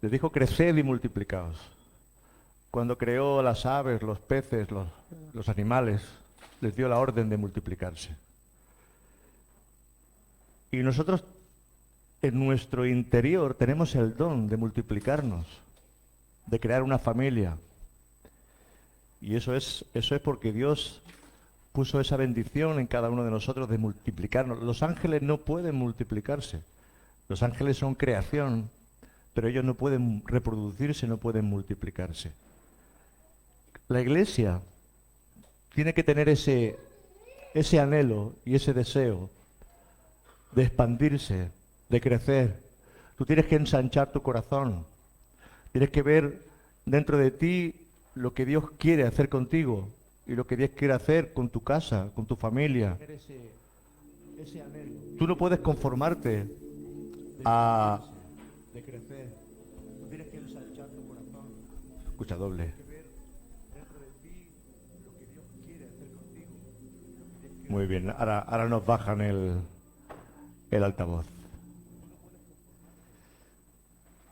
Les dijo, creced y multiplicaos. Cuando creó las aves, los peces, los animales, les dio la orden de multiplicarse. Y nosotros en nuestro interior tenemos el don de multiplicarnos, de crear una familia. Y eso es porque Dios puso esa bendición en cada uno de nosotros de multiplicarnos. Los ángeles no pueden multiplicarse. Los ángeles son creación, pero ellos no pueden reproducirse, no pueden multiplicarse. La iglesia tiene que tener ese anhelo y ese deseo de expandirse, de crecer. Tú tienes que ensanchar tu corazón. Tienes que ver dentro de ti lo que Dios quiere hacer contigo y lo que Dios quiere hacer con tu casa, con tu familia. Tú no puedes conformarte a de crecer. Tú tienes que ensanchar tu corazón. Escucha doble. Muy bien, ahora nos bajan el altavoz.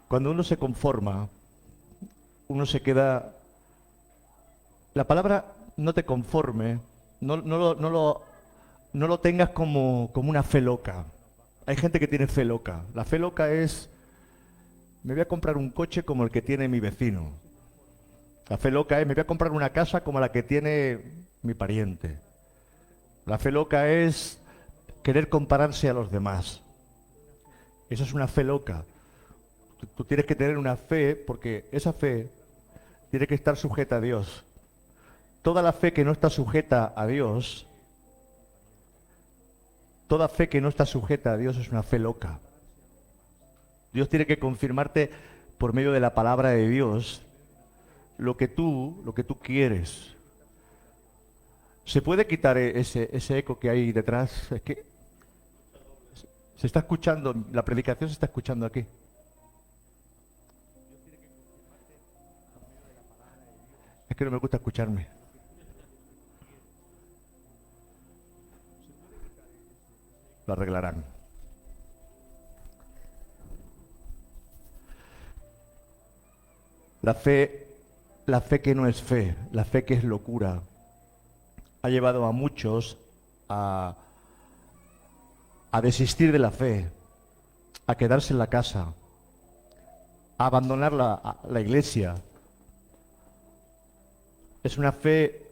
Cuando uno se conforma, uno se queda... La palabra no te conforme, no lo tengas como una fe loca. Hay gente que tiene fe loca. La fe loca es, me voy a comprar un coche como el que tiene mi vecino. La fe loca es, me voy a comprar una casa como la que tiene mi pariente. La fe loca es querer compararse a los demás. Esa es una fe loca. Tú tienes que tener una fe porque esa fe tiene que estar sujeta a Dios. Toda la fe que no está sujeta a Dios, toda fe que no está sujeta a Dios es una fe loca. Dios tiene que confirmarte por medio de la palabra de Dios lo que tú quieres. ¿Se puede quitar ese eco que hay detrás? Es que se está escuchando, la predicación se está escuchando aquí. Es que no me gusta escucharme. Lo arreglarán. La fe que no es fe, la fe que es locura, ha llevado a muchos a desistir de la fe, a quedarse en la casa, a abandonar la iglesia. Es una fe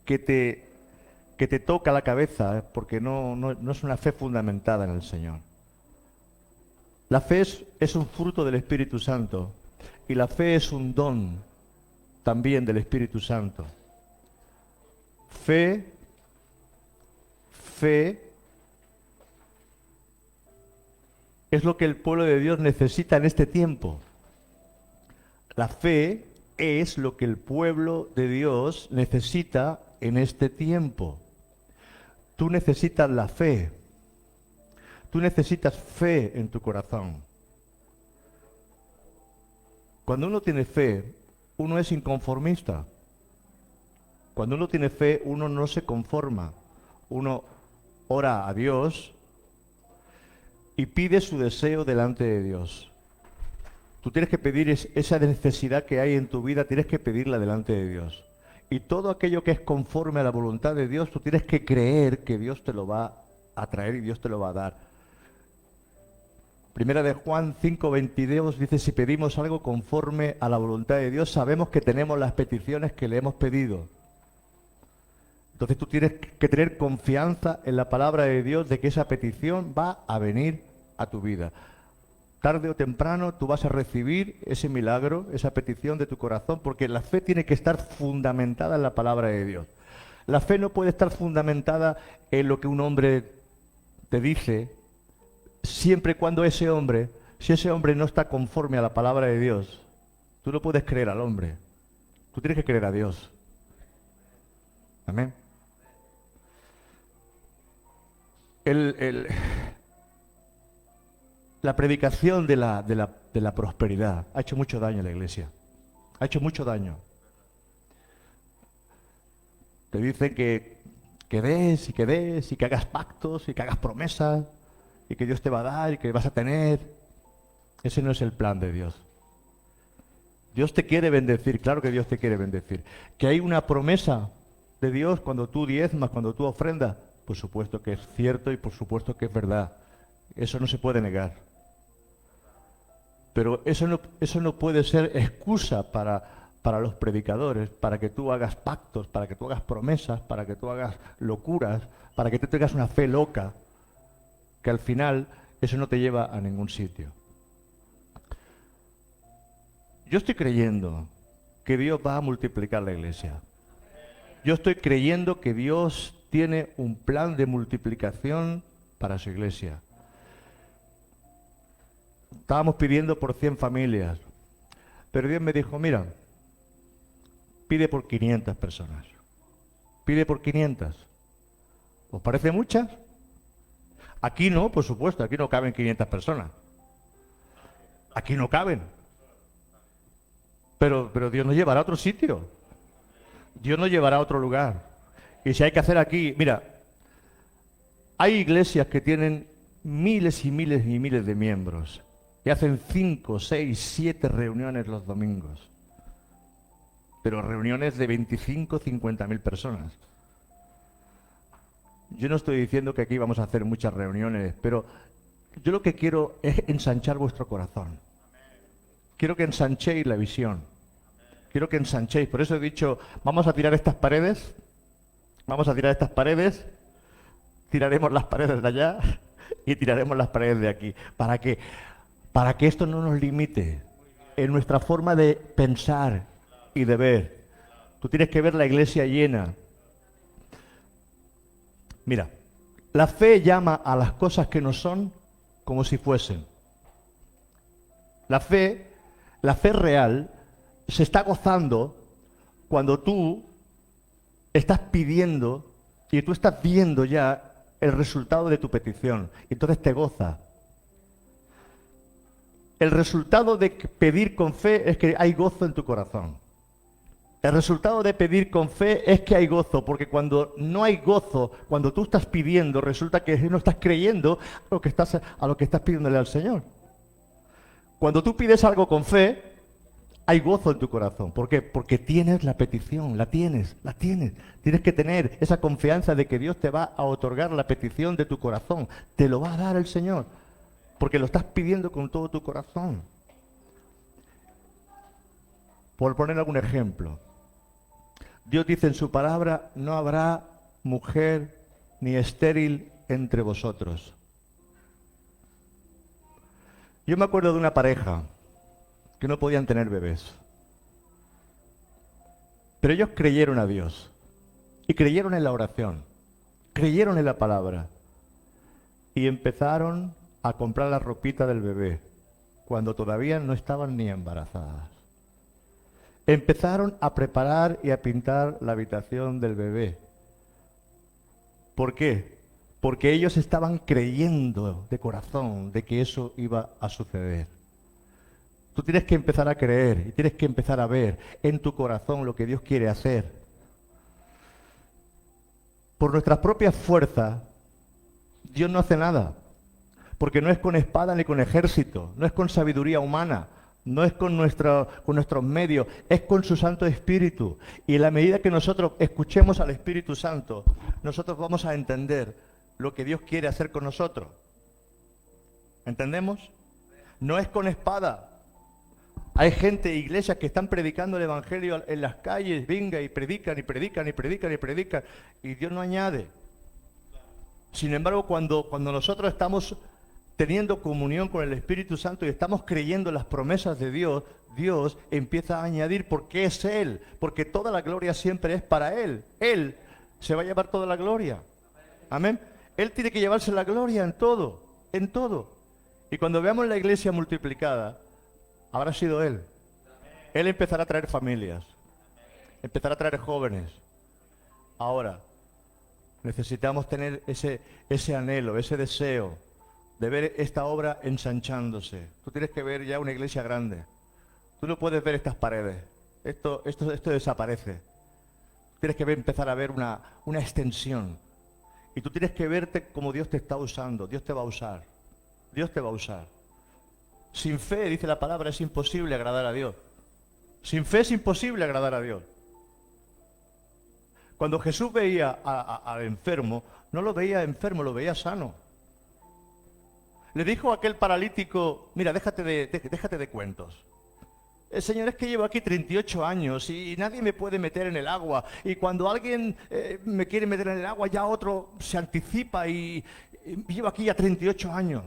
que te toca la cabeza, porque no es una fe fundamentada en el Señor. La fe es un fruto del Espíritu Santo y la fe es un don también del Espíritu Santo. Fe es lo que el pueblo de Dios necesita en este tiempo. La fe es lo que el pueblo de Dios necesita en este tiempo. Tú necesitas la fe. Tú necesitas fe en tu corazón. Cuando uno tiene fe, uno es inconformista. Cuando uno tiene fe, uno no se conforma. Uno ora a Dios y pide su deseo delante de Dios. Tú tienes que pedir esa necesidad que hay en tu vida, tienes que pedirla delante de Dios. Y todo aquello que es conforme a la voluntad de Dios, tú tienes que creer que Dios te lo va a traer y Dios te lo va a dar. Primera de Juan 5:22 dice, si pedimos algo conforme a la voluntad de Dios, sabemos que tenemos las peticiones que le hemos pedido. Entonces tú tienes que tener confianza en la palabra de Dios de que esa petición va a venir a tu vida. Tarde o temprano tú vas a recibir ese milagro, esa petición de tu corazón, porque la fe tiene que estar fundamentada en la palabra de Dios. La fe no puede estar fundamentada en lo que un hombre te dice, siempre y cuando si ese hombre no está conforme a la palabra de Dios, tú no puedes creer al hombre, tú tienes que creer a Dios. Amén. La predicación de la prosperidad ha hecho mucho daño a la iglesia. Ha hecho mucho daño. Te dicen que des y que des y que hagas pactos y que hagas promesas y que Dios te va a dar y que vas a tener. Ese no es el plan de Dios. Dios te quiere bendecir, claro que Dios te quiere bendecir. ¿Que hay una promesa de Dios cuando tú diezmas, cuando tú ofrendas? Por supuesto que es cierto y por supuesto que es verdad. Eso no se puede negar. Pero eso no puede ser excusa para los predicadores, para que tú hagas pactos, para que tú hagas promesas, para que tú hagas locuras, para que tú tengas una fe loca, que al final eso no te lleva a ningún sitio. Yo estoy creyendo que Dios va a multiplicar la iglesia. Yo estoy creyendo que Dios tiene un plan de multiplicación para su iglesia. Estábamos pidiendo por 100 familias, pero Dios me dijo, mira, pide por 500 personas. Pide por 500. ¿Os parece muchas? Aquí no, por supuesto, aquí no caben 500 personas. Aquí no caben. Pero Dios nos llevará a otro sitio. Dios nos llevará a otro lugar. Y si hay que hacer aquí, mira, hay iglesias que tienen miles y miles y miles de miembros y hacen 5, 6, 7 reuniones los domingos. Pero reuniones de 25, 50.000 personas. Yo no estoy diciendo que aquí vamos a hacer muchas reuniones, pero yo lo que quiero es ensanchar vuestro corazón. Quiero que ensanchéis la visión. Quiero que ensanchéis. Por eso he dicho, vamos a tirar estas paredes. Vamos a tirar estas paredes. Tiraremos las paredes de allá y tiraremos las paredes de aquí. ¿Para qué? Para que esto no nos limite en nuestra forma de pensar y de ver. Tú tienes que ver la iglesia llena. Mira, la fe llama a las cosas que no son como si fuesen. La fe real se está gozando cuando tú estás pidiendo y tú estás viendo ya el resultado de tu petición. Y entonces te goza. El resultado de pedir con fe es que hay gozo en tu corazón. El resultado de pedir con fe es que hay gozo, porque cuando no hay gozo, cuando tú estás pidiendo, resulta que no estás creyendo a lo que estás pidiéndole al Señor. Cuando tú pides algo con fe, hay gozo en tu corazón. ¿Por qué? Porque tienes la petición, la tienes. Tienes que tener esa confianza de que Dios te va a otorgar la petición de tu corazón. Te lo va a dar el Señor, porque lo estás pidiendo con todo tu corazón. Por poner algún ejemplo, Dios dice en su palabra, no habrá mujer ni estéril entre vosotros. Yo me acuerdo de una pareja que no podían tener bebés. Pero ellos creyeron a Dios y creyeron en la oración, creyeron en la palabra y empezaron a comprar la ropita del bebé cuando todavía no estaban ni embarazadas. Empezaron a preparar y a pintar la habitación del bebé. ¿Por qué? Porque ellos estaban creyendo de corazón de que eso iba a suceder. Tú tienes que empezar a creer y tienes que empezar a ver en tu corazón lo que Dios quiere hacer. Por nuestras propias fuerzas, Dios no hace nada. Porque no es con espada ni con ejército, no es con sabiduría humana, no es con nuestros medios, es con su Santo Espíritu. Y en la medida que nosotros escuchemos al Espíritu Santo, nosotros vamos a entender lo que Dios quiere hacer con nosotros. ¿Entendemos? No es con espada. Hay gente, iglesias que están predicando el Evangelio en las calles, venga, y predican, y predican, y predican, y predican, y Dios no añade. Sin embargo, cuando nosotros estamos teniendo comunión con el Espíritu Santo y estamos creyendo en las promesas de Dios, Dios empieza a añadir porque es Él, porque toda la gloria siempre es para Él. Él se va a llevar toda la gloria. Amén. Él tiene que llevarse la gloria en todo, en todo. Y cuando veamos la iglesia multiplicada, habrá sido Él. Él empezará a traer familias, empezará a traer jóvenes. Ahora, necesitamos tener ese anhelo, ese deseo de ver esta obra ensanchándose. Tú tienes que ver ya una iglesia grande. Tú no puedes ver estas paredes. Esto desaparece. Tienes que empezar a ver una extensión. Y tú tienes que verte como Dios te está usando. Dios te va a usar. Dios te va a usar. Sin fe, dice la palabra, es imposible agradar a Dios. Sin fe es imposible agradar a Dios. Cuando Jesús veía al enfermo, no lo veía enfermo, lo veía sano. Le dijo a aquel paralítico, mira, déjate de cuentos. Señor, es que llevo aquí 38 años y nadie me puede meter en el agua. Y cuando alguien me quiere meter en el agua, ya otro se anticipa y llevo aquí ya 38 años.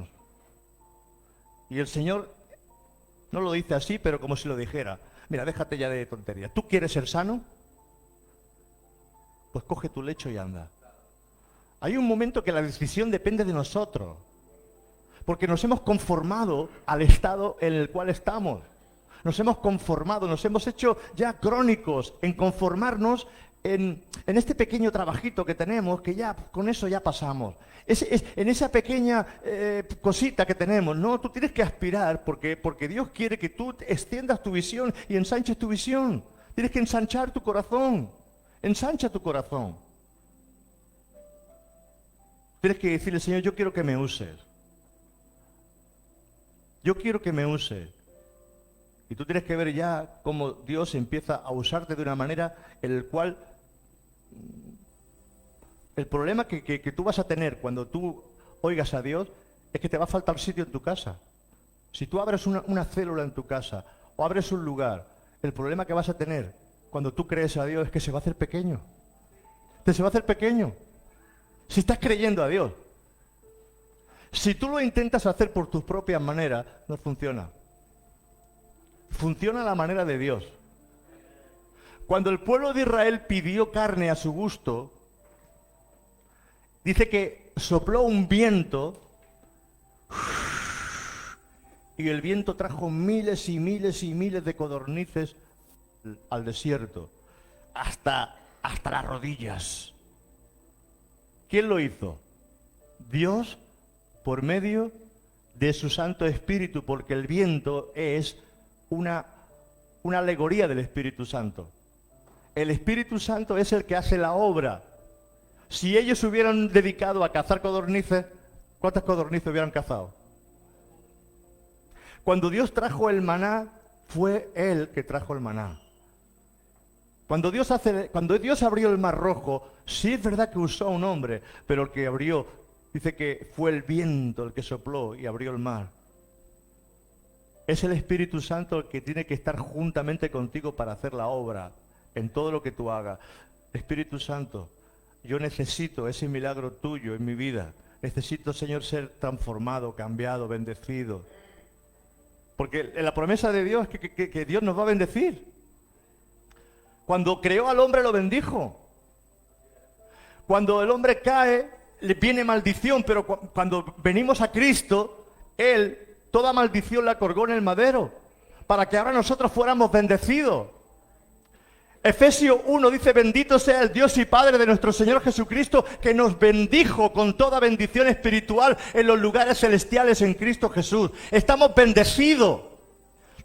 Y el Señor no lo dice así, pero como si lo dijera. Mira, déjate ya de tonterías. ¿Tú quieres ser sano? Pues coge tu lecho y anda. Hay un momento que la decisión depende de nosotros. Porque nos hemos conformado al estado en el cual estamos. Nos hemos conformado, nos hemos hecho ya crónicos en conformarnos en este pequeño trabajito que tenemos, que ya con eso ya pasamos. En esa pequeña cosita que tenemos, no, tú tienes que aspirar porque Dios quiere que tú extiendas tu visión y ensanches tu visión. Tienes que ensanchar tu corazón, ensancha tu corazón. Tienes que decirle, Señor, yo quiero que me uses. Yo quiero que me uses. Y tú tienes que ver ya cómo Dios empieza a usarte de una manera en el cual el problema que tú vas a tener cuando tú oigas a Dios es que te va a faltar sitio en tu casa. Si tú abres una célula en tu casa o abres un lugar, el problema que vas a tener cuando tú crees a Dios es que se va a hacer pequeño. Se va a hacer pequeño. Si estás creyendo a Dios. Si tú lo intentas hacer por tus propias maneras, no funciona. Funciona a la manera de Dios. Cuando el pueblo de Israel pidió carne a su gusto, dice que sopló un viento y el viento trajo miles y miles y miles de codornices al desierto, hasta las rodillas. ¿Quién lo hizo? Dios, por medio de su Santo Espíritu, porque el viento es una alegoría del Espíritu Santo. El Espíritu Santo es el que hace la obra. Si ellos se hubieran dedicado a cazar codornices, ¿cuántas codornices hubieran cazado? Cuando Dios trajo el maná, fue Él que trajo el maná. Cuando Dios abrió el Mar Rojo, sí es verdad que usó a un hombre, pero el que abrió, dice que fue el viento el que sopló y abrió el mar. Es el Espíritu Santo el que tiene que estar juntamente contigo para hacer la obra en todo lo que tú hagas. Espíritu Santo, yo necesito ese milagro tuyo en mi vida. Necesito, Señor, ser transformado, cambiado, bendecido. Porque la promesa de Dios es que Dios nos va a bendecir. Cuando creó al hombre lo bendijo. Cuando el hombre cae, le viene maldición, pero cuando venimos a Cristo, Él toda maldición la colgó en el madero, para que ahora nosotros fuéramos bendecidos. Efesios 1 dice, bendito sea el Dios y Padre de nuestro Señor Jesucristo, que nos bendijo con toda bendición espiritual en los lugares celestiales en Cristo Jesús. Estamos bendecidos.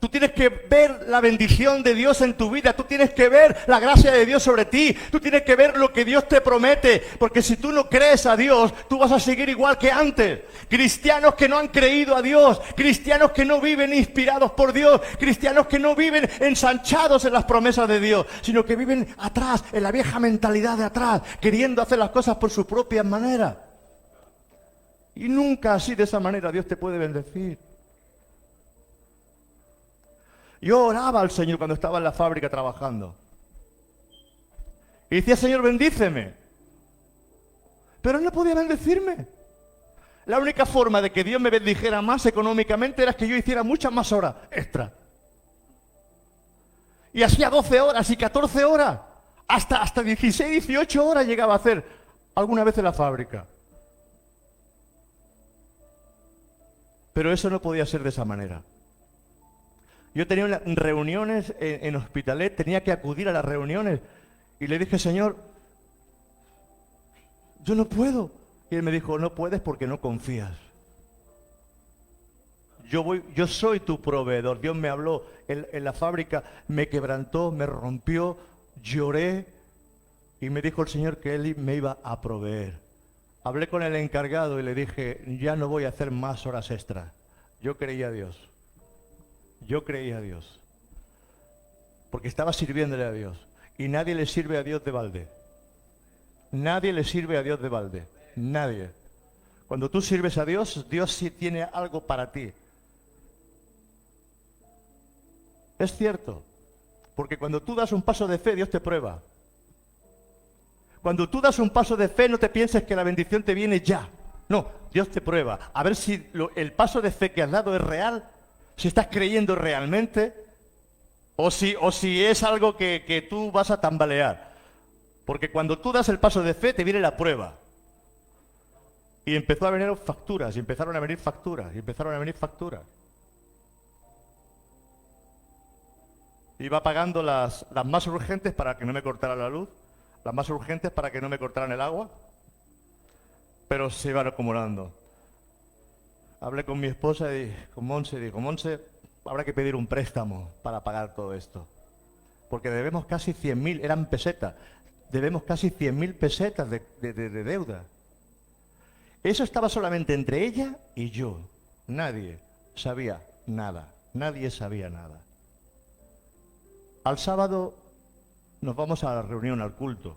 Tú tienes que ver la bendición de Dios en tu vida. Tú tienes que ver la gracia de Dios sobre ti. Tú tienes que ver lo que Dios te promete. Porque si tú no crees a Dios, tú vas a seguir igual que antes. Cristianos que no han creído a Dios. Cristianos que no viven inspirados por Dios. Cristianos que no viven ensanchados en las promesas de Dios. Sino que viven atrás, en la vieja mentalidad de atrás. Queriendo hacer las cosas por su propia manera. Y nunca así de esa manera Dios te puede bendecir. Yo oraba al Señor cuando estaba en la fábrica trabajando. Y decía, Señor, bendíceme. Pero Él no podía bendecirme. La única forma de que Dios me bendijera más económicamente era que yo hiciera muchas más horas extra. Y hacía 12 horas y 14 horas. Hasta 16, 18 horas llegaba a hacer alguna vez en la fábrica. Pero eso no podía ser de esa manera. Yo tenía reuniones en Hospitalet, tenía que acudir a las reuniones. Y le dije, Señor, yo no puedo. Y Él me dijo, no puedes porque no confías. Yo soy tu proveedor. Dios me habló en la fábrica, me quebrantó, me rompió, lloré. Y me dijo el Señor que Él me iba a proveer. Hablé con el encargado y le dije, ya no voy a hacer más horas extras. Yo creía a Dios. Yo creí a Dios, porque estaba sirviéndole a Dios. Y nadie le sirve a Dios de balde. Nadie le sirve a Dios de balde. Nadie. Cuando tú sirves a Dios, Dios sí tiene algo para ti. Es cierto, porque cuando tú das un paso de fe, Dios te prueba. Cuando tú das un paso de fe, no te pienses que la bendición te viene ya. No, Dios te prueba. A ver si el paso de fe que has dado es real, si estás creyendo realmente, o si es algo que tú vas a tambalear. Porque cuando tú das el paso de fe, te viene la prueba. Y empezó a venir facturas, y empezaron a venir facturas, y empezaron a venir facturas. Iba pagando las más urgentes para que no me cortara la luz, las más urgentes para que no me cortaran el agua, pero se iban acumulando. Hablé con mi esposa y con Monse, y digo, Monse, habrá que pedir un préstamo para pagar todo esto. Porque debemos casi 100.000, eran pesetas, debemos casi 100.000 pesetas de deuda. Eso estaba solamente entre ella y yo. Nadie sabía nada, nadie sabía nada. Al sábado nos vamos a la reunión, al culto.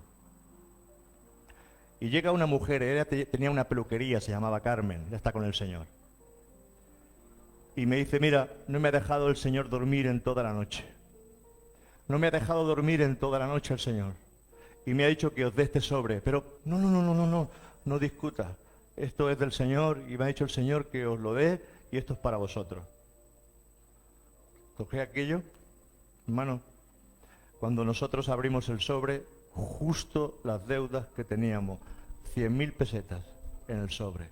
Y llega una mujer, ella tenía una peluquería, se llamaba Carmen, ya está con el Señor. Y me dice, mira, no me ha dejado el Señor dormir en toda la noche. No me ha dejado dormir en toda la noche el Señor. Y me ha dicho que os dé este sobre. Pero no discuta. Esto es del Señor y me ha dicho el Señor que os lo dé y esto es para vosotros. Cogí aquello, hermano, cuando nosotros abrimos el sobre, justo las deudas que teníamos, 100.000 pesetas en el sobre.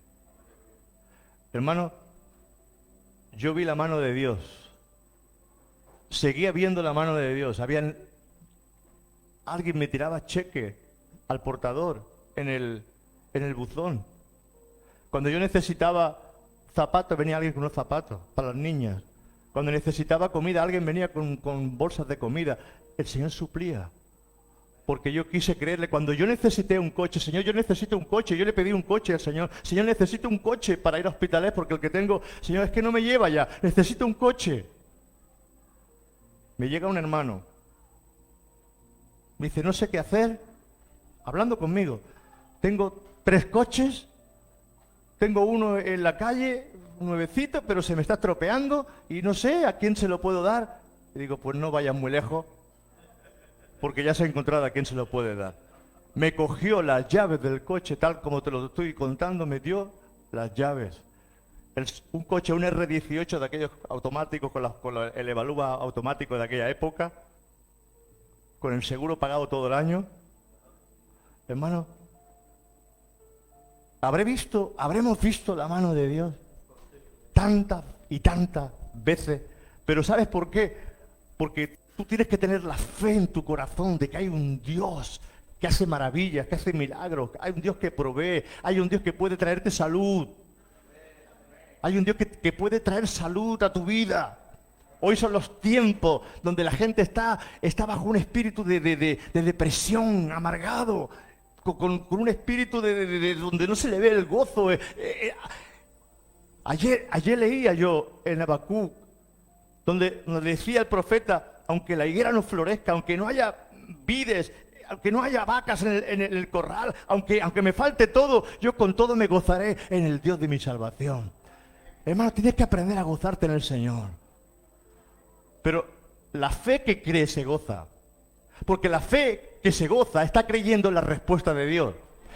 Hermano, yo vi la mano de Dios. Seguía viendo la mano de Dios. Alguien me tiraba cheque al portador en el buzón. Cuando yo necesitaba zapatos, venía alguien con unos zapatos para las niñas. Cuando necesitaba comida, alguien venía con bolsas de comida. El Señor suplía. Porque yo quise creerle. Cuando yo necesité un coche, Señor, yo necesito un coche. Yo le pedí un coche al Señor. Señor, necesito un coche para ir a hospitales porque el que tengo, Señor, es que no me lleva ya. Necesito un coche. Me llega un hermano. Me dice, no sé qué hacer. Hablando conmigo. Tengo 3 coches. Tengo uno en la calle, un nuevecito, pero se me está estropeando y no sé a quién se lo puedo dar. Y digo, pues no vayas muy lejos, porque ya se ha encontrado a quién se lo puede dar. Me cogió las llaves del coche, tal como te lo estoy contando, me dio las llaves. Un coche, un R18 de aquellos automáticos, con el evalúa automático de aquella época, con el seguro pagado todo el año. Hermano, habremos visto la mano de Dios tantas y tantas veces. Pero ¿sabes por qué? Porque tú tienes que tener la fe en tu corazón de que hay un Dios que hace maravillas, que hace milagros, hay un Dios que provee, hay un Dios que puede traerte salud. Hay un Dios que puede traer salud a tu vida. Hoy son los tiempos donde la gente está bajo un espíritu de depresión, amargado, con un espíritu de donde no se le ve el gozo. Ayer leía yo en Habacuc, donde nos decía el profeta, aunque la higuera no florezca, aunque no haya vides, aunque no haya vacas en el corral, aunque me falte todo, yo con todo me gozaré en el Dios de mi salvación. Hermano, tienes que aprender a gozarte en el Señor. Pero la fe que cree se goza. Porque la fe que se goza está creyendo en la respuesta de Dios.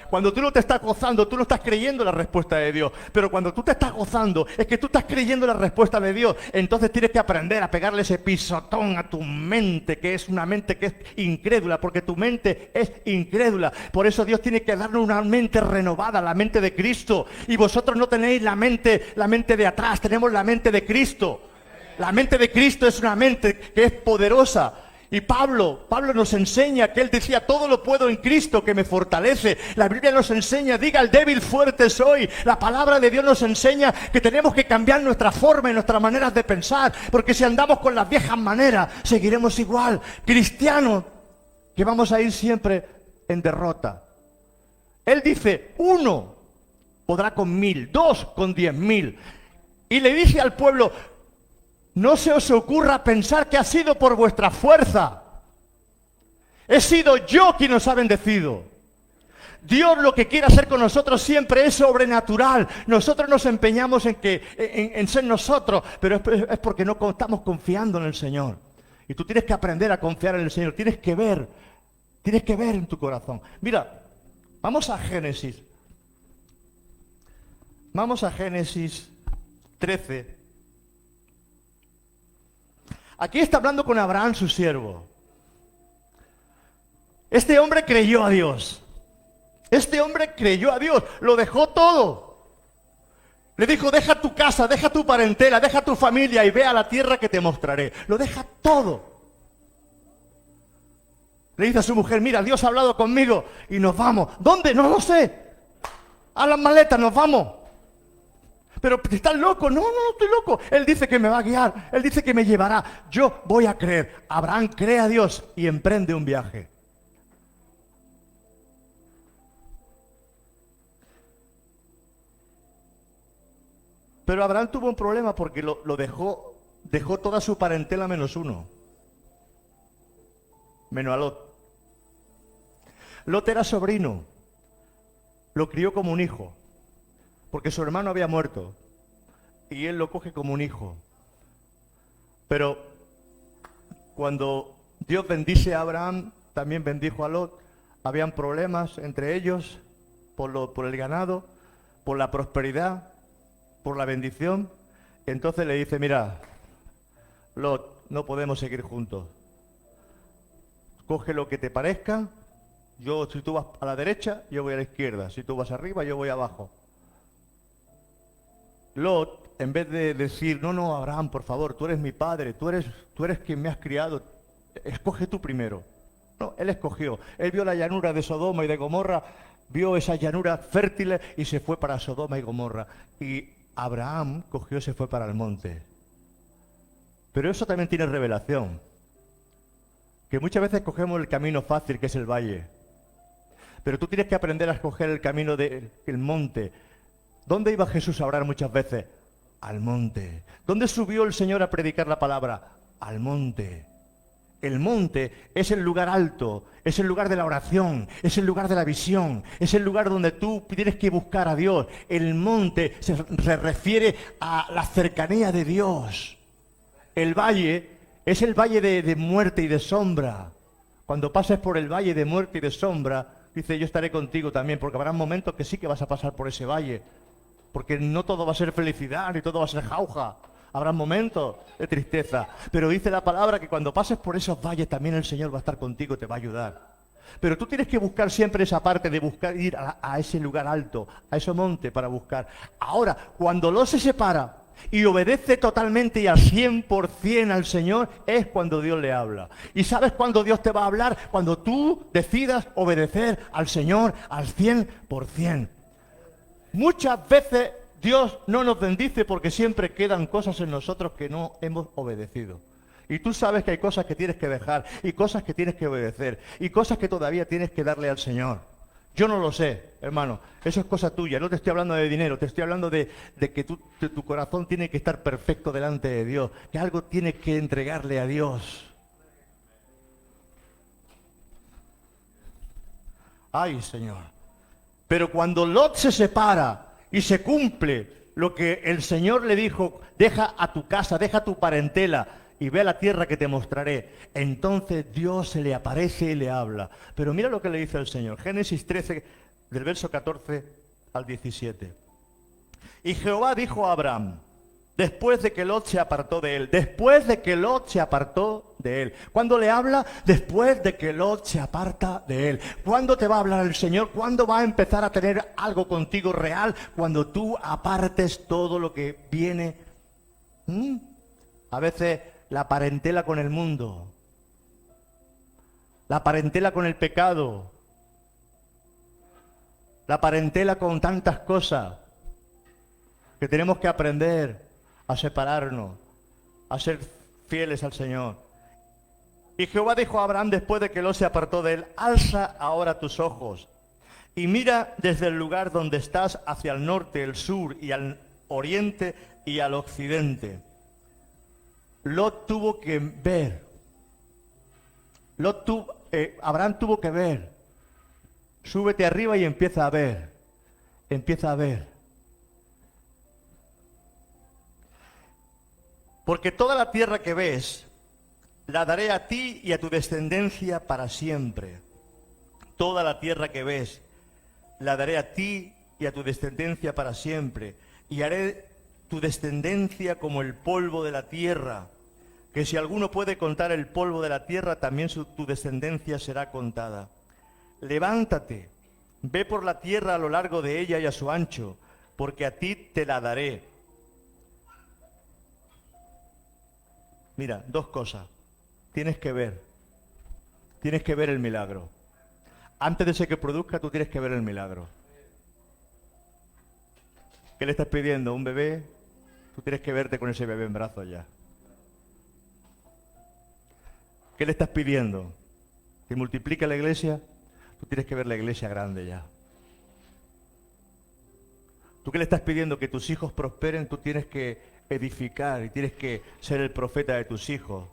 Cuando tú no te estás gozando, tú no estás creyendo en la respuesta de Dios. Pero cuando tú te estás gozando, es que tú estás creyendo en la respuesta de Dios. Entonces tienes que aprender a pegarle ese pisotón a tu mente, que es una mente que es incrédula, porque tu mente es incrédula. Por eso Dios tiene que darnos una mente renovada, la mente de Cristo. Y vosotros no tenéis la mente de atrás, tenemos la mente de Cristo. La mente de Cristo es una mente que es poderosa. Y Pablo nos enseña que él decía, todo lo puedo en Cristo que me fortalece. La Biblia nos enseña, diga al débil, fuerte soy. La palabra de Dios nos enseña que tenemos que cambiar nuestra forma y nuestras maneras de pensar. Porque si andamos con las viejas maneras, seguiremos igual. Cristianos, que vamos a ir siempre en derrota. Él dice, 1 podrá con 1000, 2 con 10.000. Y le dice al pueblo, No se os ocurra pensar que ha sido por vuestra fuerza. He sido yo quien os ha bendecido. Dios lo que quiere hacer con nosotros siempre es sobrenatural. Nosotros nos empeñamos en ser nosotros, pero es porque no estamos confiando en el Señor. Y tú tienes que aprender a confiar en el Señor. Tienes que ver en tu corazón. Mira, vamos a Génesis. Vamos a Génesis 13. Aquí está hablando con Abraham, su siervo. Este hombre creyó a Dios. Este hombre creyó a Dios, lo dejó todo. Le dijo, deja tu casa, deja tu parentela, deja tu familia y ve a la tierra que te mostraré. Lo deja todo. Le dice a su mujer, mira, Dios ha hablado conmigo y nos vamos. ¿Dónde? No lo sé. A las maletas, nos vamos. Pero estás loco. No estoy loco. Él dice que me va a guiar. Él dice que me llevará. Yo voy a creer. Abraham cree a Dios y emprende un viaje. Pero Abraham tuvo un problema porque lo dejó toda su parentela menos uno. Menos a Lot. Lot era sobrino. Lo crió como un hijo. Porque su hermano había muerto. Y él lo coge como un hijo. Pero cuando Dios bendice a Abraham, también bendijo a Lot. Habían problemas entre ellos por el ganado, por la prosperidad, por la bendición. Entonces le dice, mira, Lot, no podemos seguir juntos. Coge lo que te parezca. Si tú vas a la derecha, yo voy a la izquierda. Si tú vas arriba, yo voy abajo. Lot, en vez de decir, no, Abraham, por favor, tú eres mi padre, tú eres quien me has criado, escoge tú primero. No, él escogió. Él vio la llanura de Sodoma y de Gomorra, vio esas llanuras fértiles y se fue para Sodoma y Gomorra. Y Abraham cogió y se fue para el monte. Pero eso también tiene revelación. Que muchas veces cogemos el camino fácil, que es el valle. Pero tú tienes que aprender a escoger el camino del monte. ¿Dónde iba Jesús a orar muchas veces? Al monte. ¿Dónde subió el Señor a predicar la palabra? Al monte. El monte es el lugar alto, es el lugar de la oración, es el lugar de la visión, es el lugar donde tú tienes que buscar a Dios. El monte se refiere a la cercanía de Dios. El valle es el valle de muerte y de sombra. Cuando pases por el valle de muerte y de sombra, dice, yo estaré contigo también, porque habrá momentos que sí que vas a pasar por ese valle. Porque no todo va a ser felicidad, ni todo va a ser jauja. Habrá momentos de tristeza. Pero dice la palabra que cuando pases por esos valles también el Señor va a estar contigo, te va a ayudar. Pero tú tienes que buscar siempre esa parte de buscar ir a ese lugar alto, a ese monte para buscar. Ahora, cuando Lot se separa y obedece totalmente y al 100% al Señor, es cuando Dios le habla. ¿Y sabes cuándo Dios te va a hablar? Cuando tú decidas obedecer al Señor al 100%. Muchas veces Dios no nos bendice porque siempre quedan cosas en nosotros que no hemos obedecido. Y tú sabes que hay cosas que tienes que dejar, y cosas que tienes que obedecer, y cosas que todavía tienes que darle al Señor. Yo no lo sé, hermano, eso es cosa tuya. No te estoy hablando de dinero, te estoy hablando de que tu corazón tiene que estar perfecto delante de Dios, que algo tienes que entregarle a Dios. Ay, Señor. Pero cuando Lot se separa y se cumple lo que el Señor le dijo, deja a tu casa, deja tu parentela y ve a la tierra que te mostraré, entonces Dios se le aparece y le habla. Pero mira lo que le dice el Señor. Génesis 13, del verso 14 al 17. Y Jehová dijo a Abraham, después de que Lot se apartó de él, después de que Lot se apartó de él. ¿Cuándo le habla? Después de que Lot se aparta de él. ¿Cuándo te va a hablar el Señor? ¿Cuándo va a empezar a tener algo contigo real? Cuando tú apartes todo lo que viene. A veces la parentela con el mundo, la parentela con el pecado, la parentela con tantas cosas que tenemos que aprender a separarnos, a ser fieles al Señor. Y Jehová dijo a Abraham después de que Lot se apartó de él, alza ahora tus ojos y mira desde el lugar donde estás hacia el norte, el sur y al oriente y al occidente. Lot tuvo que ver. Abraham tuvo que ver. Súbete arriba y empieza a ver. Empieza a ver. Porque toda la tierra que ves, la daré a ti y a tu descendencia para siempre. Toda la tierra que ves, la daré a ti y a tu descendencia para siempre. Y haré tu descendencia como el polvo de la tierra, que si alguno puede contar el polvo de la tierra, también tu descendencia será contada. Levántate, ve por la tierra a lo largo de ella y a su ancho, porque a ti te la daré. Mira, dos cosas. Tienes que ver el milagro. Antes de ese que produzca, tú tienes que ver el milagro. ¿Qué le estás pidiendo? ¿Un bebé? Tú tienes que verte con ese bebé en brazos ya. ¿Qué le estás pidiendo? ¿Que multiplique la iglesia? Tú tienes que ver la iglesia grande ya. ¿Tú qué le estás pidiendo? Que tus hijos prosperen, tú tienes que edificar y tienes que ser el profeta de tus hijos.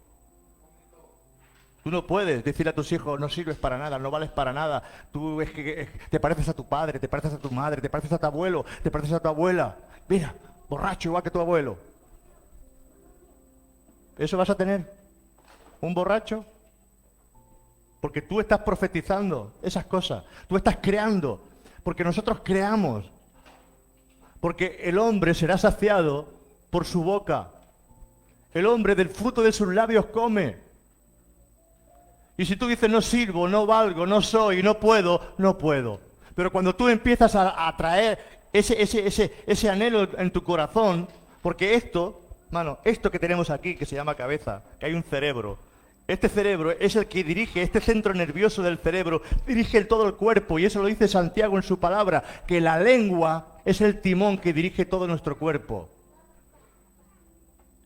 Tú no puedes decirle a tus hijos, no sirves para nada, no vales para nada. Tú es que te pareces a tu padre, te pareces a tu madre, te pareces a tu abuelo, te pareces a tu abuela. Mira, borracho igual que tu abuelo. ¿Eso vas a tener? ¿Un borracho? Porque tú estás profetizando esas cosas. Tú estás creando. Porque nosotros creamos. Porque el hombre será saciado por su boca. El hombre del fruto de sus labios come. Y si tú dices, no sirvo, no valgo, no soy, no puedo, no puedo. Pero cuando tú empiezas a traer ese anhelo en tu corazón, porque esto que tenemos aquí, que se llama cabeza, que hay un cerebro, este cerebro es el que dirige, este centro nervioso del cerebro, dirige todo el cuerpo, y eso lo dice Santiago en su palabra, que la lengua es el timón que dirige todo nuestro cuerpo.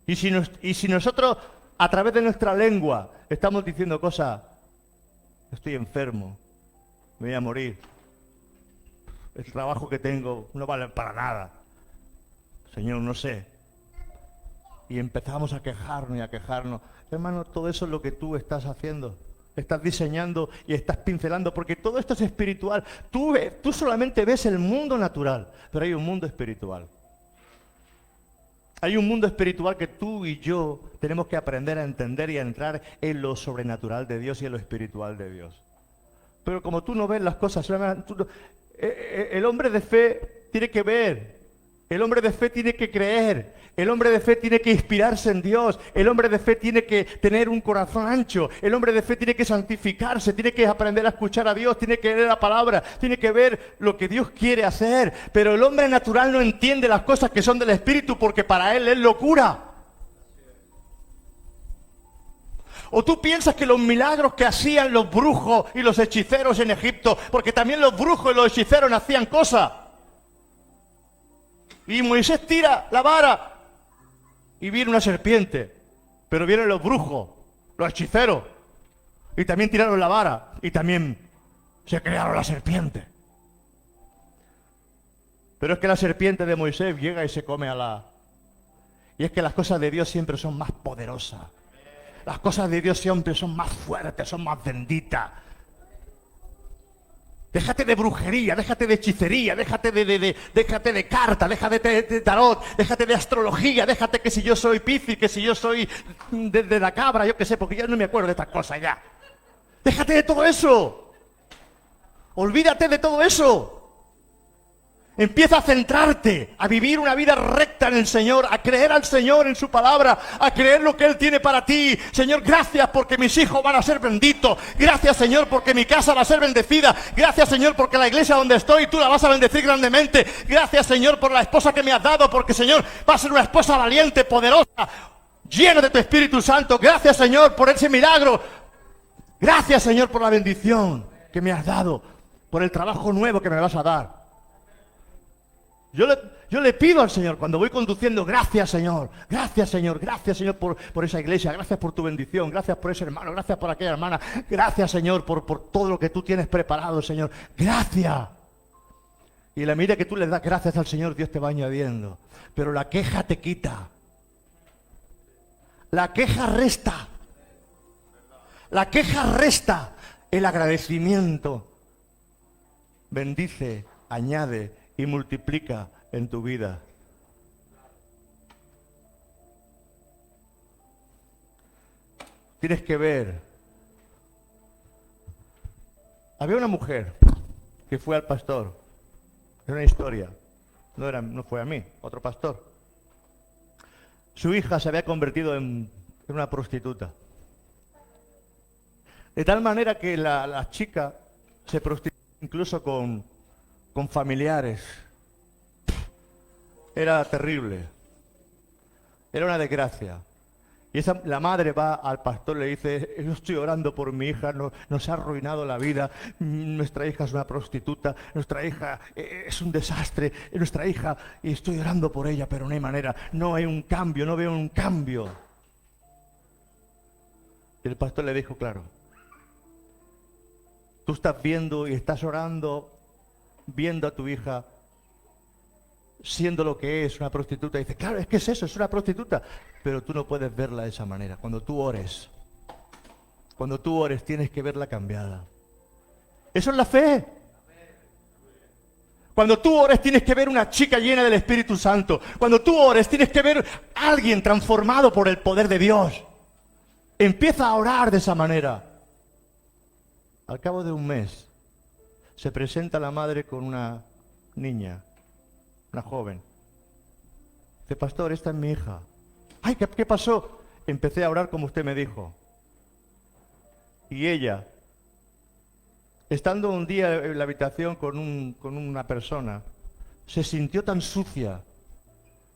Y si nosotros, a través de nuestra lengua, estamos diciendo cosas, estoy enfermo, me voy a morir, el trabajo que tengo no vale para nada, Señor, no sé. Y empezamos a quejarnos y a quejarnos. Hermano, todo eso es lo que tú estás haciendo. Estás diseñando y estás pincelando, porque todo esto es espiritual. Tú solamente ves el mundo natural, pero hay un mundo espiritual. Hay un mundo espiritual que tú y yo tenemos que aprender a entender y a entrar en lo sobrenatural de Dios y en lo espiritual de Dios. Pero como tú no ves las cosas, el hombre de fe tiene que ver, el hombre de fe tiene que creer, el hombre de fe tiene que inspirarse en Dios, el hombre de fe tiene que tener un corazón ancho, el hombre de fe tiene que santificarse, tiene que aprender a escuchar a Dios, tiene que leer la palabra, tiene que ver lo que Dios quiere hacer. Pero el hombre natural no entiende las cosas que son del Espíritu porque para él es locura. ¿O tú piensas que los milagros que hacían los brujos y los hechiceros en Egipto, porque también los brujos y los hechiceros hacían cosas? Y Moisés tira la vara y viene una serpiente. Pero vienen los brujos, los hechiceros, y también tiraron la vara y también se crearon la serpiente. Pero es que la serpiente de Moisés llega y se come a la... Y es que las cosas de Dios siempre son más poderosas. Las cosas de Dios siempre son más fuertes, son más benditas. Déjate de brujería, déjate de hechicería, déjate de carta, déjate de tarot, déjate de astrología, déjate que si yo soy Piscis, que si yo soy de la cabra, yo qué sé, porque ya no me acuerdo de estas cosas ya. Déjate de todo eso. Olvídate de todo eso. Empieza a centrarte, a vivir una vida recta en el Señor, a creer al Señor en su palabra, a creer lo que Él tiene para ti. Señor, gracias porque mis hijos van a ser benditos. Gracias, Señor, porque mi casa va a ser bendecida. Gracias, Señor, porque la iglesia donde estoy tú la vas a bendecir grandemente. Gracias, Señor, por la esposa que me has dado, porque, Señor, va a ser una esposa valiente, poderosa, llena de tu Espíritu Santo. Gracias, Señor, por ese milagro. Gracias, Señor, por la bendición que me has dado, por el trabajo nuevo que me vas a dar. Yo le pido al Señor cuando voy conduciendo, gracias Señor por esa iglesia, gracias por tu bendición, gracias por ese hermano, gracias por aquella hermana, gracias Señor por todo lo que tú tienes preparado, Señor, gracias. Y la medida que tú le das gracias al Señor, Dios te va añadiendo. Pero la queja te quita. La queja resta. La queja resta. El agradecimiento bendice, añade y multiplica en tu vida. Tienes que ver. Había una mujer que fue al pastor. Es una historia. No fue a mí, otro pastor. Su hija se había convertido en una prostituta. De tal manera que la chica se prostituyó incluso con familiares. Era terrible. Era una desgracia. Y la madre va al pastor y le dice: yo estoy orando por mi hija, nos ha arruinado la vida, nuestra hija es una prostituta, nuestra hija es un desastre, nuestra hija, y estoy orando por ella, pero no hay manera, no hay un cambio, no veo un cambio. Y el pastor le dijo: claro, tú estás viendo y estás orando, viendo a tu hija siendo lo que es una prostituta. Y dice: claro, es que es eso, es una prostituta. Pero tú no puedes verla de esa manera. Cuando tú ores tienes que verla cambiada. Eso es la fe. Cuando tú ores tienes que ver una chica llena del Espíritu Santo. Cuando tú ores tienes que ver a alguien transformado por el poder de Dios. Empieza a orar de esa manera. Al cabo de un mes se presenta la madre con una niña, una joven. Dice: pastor, esta es mi hija. Ay, ¿qué pasó? Empecé a orar como usted me dijo. Y ella, estando un día en la habitación con una persona, se sintió tan sucia,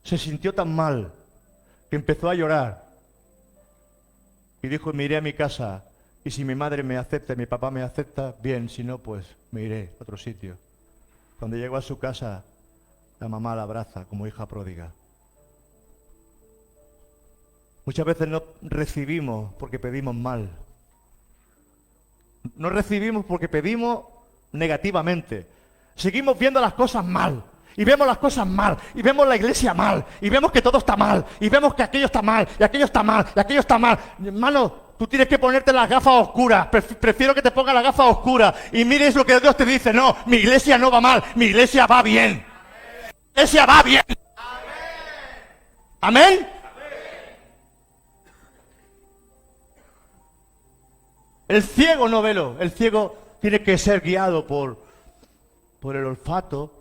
se sintió tan mal, que empezó a llorar. Y dijo: me iré a mi casa, y si mi madre me acepta y mi papá me acepta, bien, si no, pues me iré a otro sitio. Cuando llegó a su casa, la mamá la abraza como hija pródiga. Muchas veces no recibimos porque pedimos mal. No recibimos porque pedimos negativamente. Seguimos viendo las cosas mal. Y vemos las cosas mal. Y vemos la iglesia mal. Y vemos que todo está mal. Y vemos que aquello está mal. Y aquello está mal. Y aquello está mal. Hermano, tú tienes que ponerte las gafas oscuras. Prefiero que te pongas las gafas oscuras. Y mires lo que Dios te dice. No, mi iglesia no va mal. Mi iglesia va bien. Mi iglesia va bien. Amén. El ciego no velo, el ciego tiene que ser guiado por el olfato,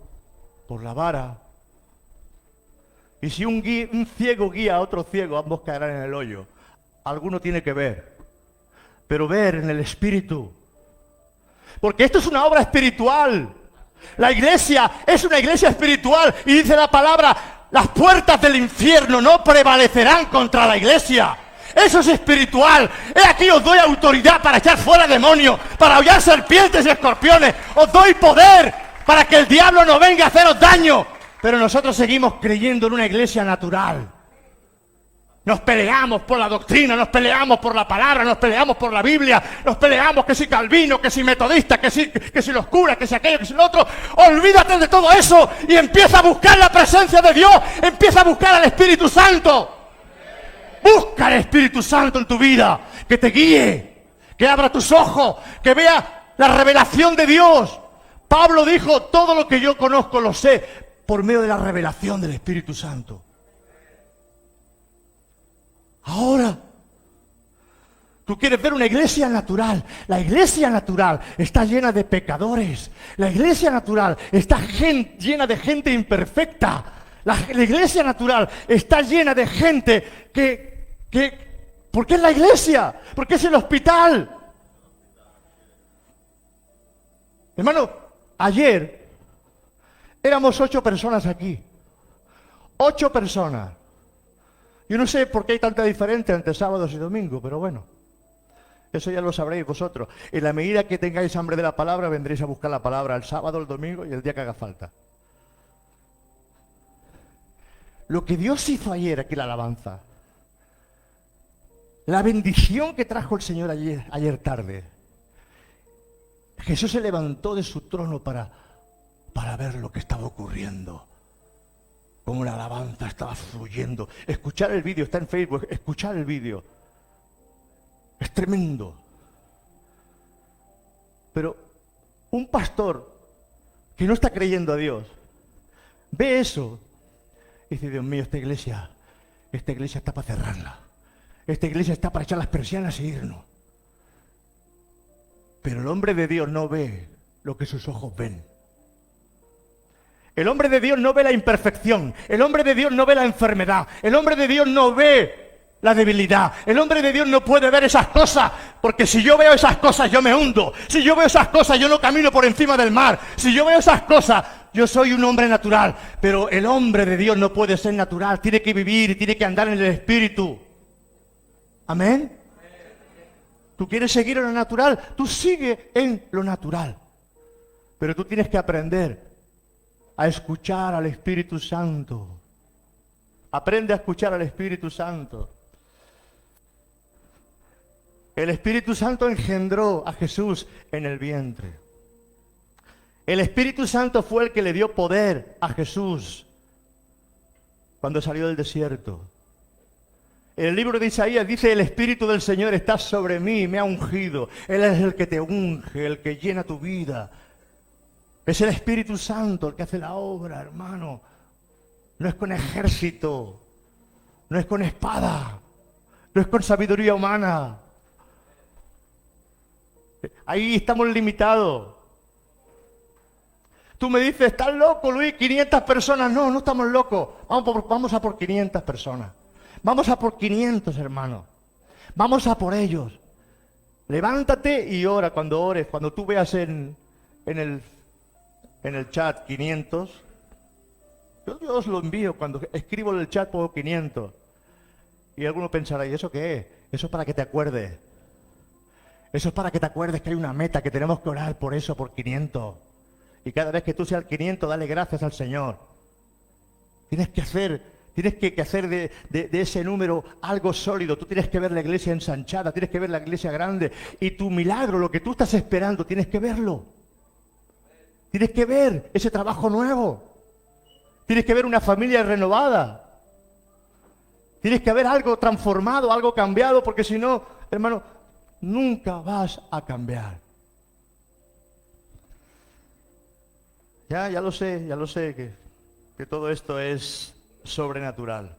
por la vara. Y si un ciego guía a otro ciego, ambos caerán en el hoyo. Alguno tiene que ver, pero ver en el espíritu. Porque esto es una obra espiritual. La iglesia es una iglesia espiritual y dice la palabra: las puertas del infierno no prevalecerán contra la iglesia. Eso es espiritual. He aquí os doy autoridad para echar fuera demonios, para hollar serpientes y escorpiones. Os doy poder para que el diablo no venga a haceros daño. Pero nosotros seguimos creyendo en una iglesia natural. Nos peleamos por la doctrina, nos peleamos por la palabra, nos peleamos por la Biblia, nos peleamos que si Calvino, que si metodista, que si los curas, que si aquello, que si lo otro. Olvídate de todo eso y empieza a buscar la presencia de Dios. Empieza a buscar al Espíritu Santo. Busca al Espíritu Santo en tu vida, que te guíe, que abra tus ojos, que vea la revelación de Dios. Pablo dijo: todo lo que yo conozco lo sé por medio de la revelación del Espíritu Santo. Ahora, tú quieres ver una iglesia natural. La iglesia natural está llena de pecadores. La iglesia natural está llena de gente imperfecta. La iglesia natural está llena de gente que porque es la iglesia, porque es el hospital. Hermano, ayer éramos 8 personas aquí. 8 personas. Yo no sé por qué hay tanta diferencia entre sábados y domingos, pero bueno, eso ya lo sabréis vosotros. En la medida que tengáis hambre de la palabra, vendréis a buscar la palabra el sábado, el domingo y el día que haga falta. Lo que Dios hizo ayer aquí, la alabanza, la bendición que trajo el Señor ayer tarde. Jesús se levantó de su trono para ver lo que estaba ocurriendo como la alabanza estaba fluyendo. Escuchar el vídeo, está en Facebook, escuchar el vídeo. Es tremendo. Pero un pastor que no está creyendo a Dios, ve eso y dice, Dios mío, esta iglesia está para cerrarla. Esta iglesia está para echar las persianas e irnos. Pero el hombre de Dios no ve lo que sus ojos ven. El hombre de Dios no ve la imperfección. El hombre de Dios no ve la enfermedad. El hombre de Dios no ve la debilidad. El hombre de Dios no puede ver esas cosas, porque si yo veo esas cosas yo me hundo. Si yo veo esas cosas yo no camino por encima del mar. Si yo veo esas cosas yo soy un hombre natural. Pero el hombre de Dios no puede ser natural. Tiene que vivir y tiene que andar en el Espíritu. Amén. ¿Tú quieres seguir en lo natural? Tú sigue en lo natural. Pero tú tienes que aprender a escuchar al Espíritu Santo. Aprende a escuchar al Espíritu Santo. El Espíritu Santo engendró a Jesús en el vientre. El Espíritu Santo fue el que le dio poder a Jesús cuando salió del desierto. En el libro de Isaías dice, el Espíritu del Señor está sobre mí, me ha ungido. Él es el que te unge, el que llena tu vida. Es el Espíritu Santo el que hace la obra, hermano. No es con ejército, no es con espada, no es con sabiduría humana. Ahí estamos limitados. Tú me dices, ¿estás loco, Luis? 500 personas. No, no estamos locos. Vamos a por 500 personas. Vamos a por 500, hermano. Vamos a por ellos. Levántate y ora cuando ores. Cuando tú veas en el chat 500, yo os lo envío. Cuando escribo en el chat pongo 500. Y alguno pensará, ¿y eso qué es? Eso es para que te acuerdes. Eso es para que te acuerdes que hay una meta, que tenemos que orar por eso, por 500. Y cada vez que tú seas el 500, dale gracias al Señor. Tienes que hacer de ese número algo sólido. Tú tienes que ver la iglesia ensanchada, tienes que ver la iglesia grande. Y tu milagro, lo que tú estás esperando, tienes que verlo. Tienes que ver ese trabajo nuevo. Tienes que ver una familia renovada. Tienes que ver algo transformado, algo cambiado, porque si no, hermano, nunca vas a cambiar. Ya lo sé, que todo esto es sobrenatural.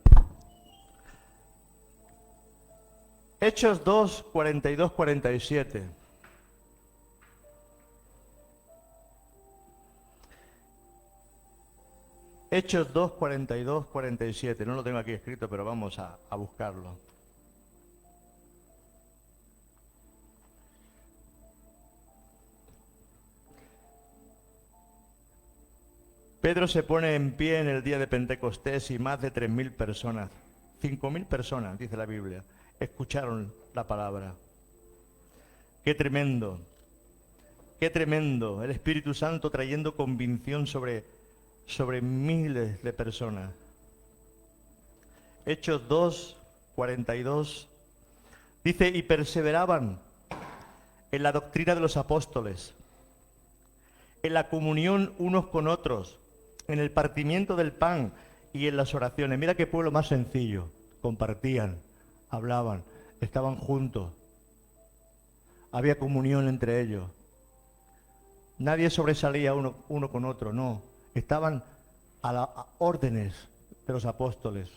Hechos 2, 42, 47. Hechos 2, 42, 47. No lo tengo aquí escrito, pero vamos a buscarlo. Pedro se pone en pie en el día de Pentecostés y más de 3.000 personas, 5.000 personas, dice la Biblia, escucharon la palabra. ¡Qué tremendo! ¡Qué tremendo! El Espíritu Santo trayendo convicción sobre miles de personas. Hechos 2, 42, dice, y perseveraban en la doctrina de los apóstoles, en la comunión unos con otros, en el partimiento del pan y en las oraciones. Mira qué pueblo más sencillo. Compartían, hablaban, estaban juntos. Había comunión entre ellos. Nadie sobresalía uno con otro, no. Estaban a las órdenes de los apóstoles.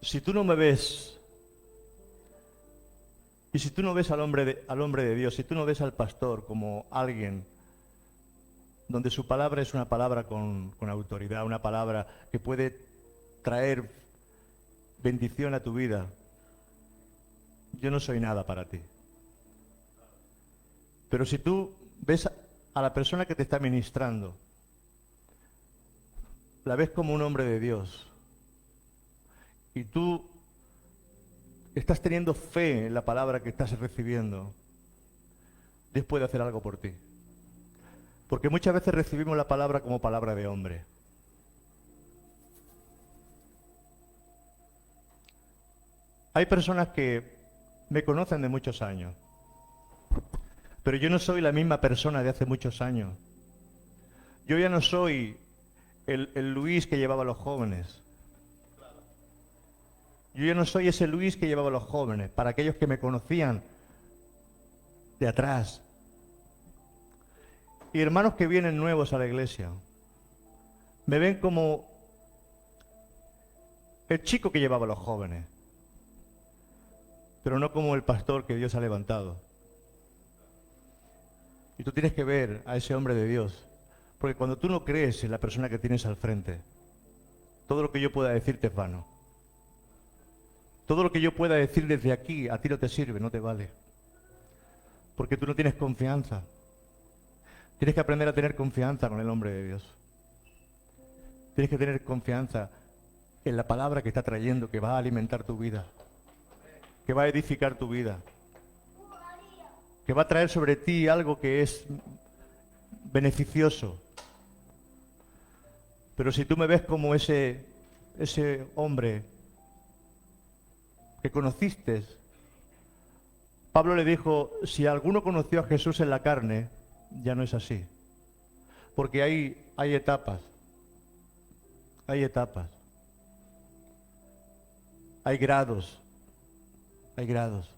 Si tú no me ves, y si tú no ves al hombre de Dios, si tú no ves al pastor como alguien donde su palabra es una palabra con autoridad, una palabra que puede traer bendición a tu vida, yo no soy nada para ti. Pero si tú ves a la persona que te está ministrando, la ves como un hombre de Dios, y tú estás teniendo fe en la palabra que estás recibiendo, Dios puede hacer algo por ti. Porque muchas veces recibimos la palabra como palabra de hombre. Hay personas que me conocen de muchos años. Pero yo no soy la misma persona de hace muchos años. Yo ya no soy el Luis que llevaba a los jóvenes. Yo ya no soy ese Luis que llevaba a los jóvenes, para aquellos que me conocían de atrás. Y hermanos que vienen nuevos a la iglesia, me ven como el chico que llevaba a los jóvenes, pero no como el pastor que Dios ha levantado. Y tú tienes que ver a ese hombre de Dios, porque cuando tú no crees en la persona que tienes al frente, todo lo que yo pueda decirte es vano. Todo lo que yo pueda decir desde aquí a ti no te sirve, no te vale. Porque tú no tienes confianza. Tienes que aprender a tener confianza con el hombre de Dios. Tienes que tener confianza en la palabra que está trayendo, que va a alimentar tu vida, que va a edificar tu vida, que va a traer sobre ti algo que es beneficioso. Pero si tú me ves como ese hombre que conociste, Pablo le dijo, si alguno conoció a Jesús en la carne, ya no es así. Porque hay etapas. Hay etapas. Hay grados. Hay grados.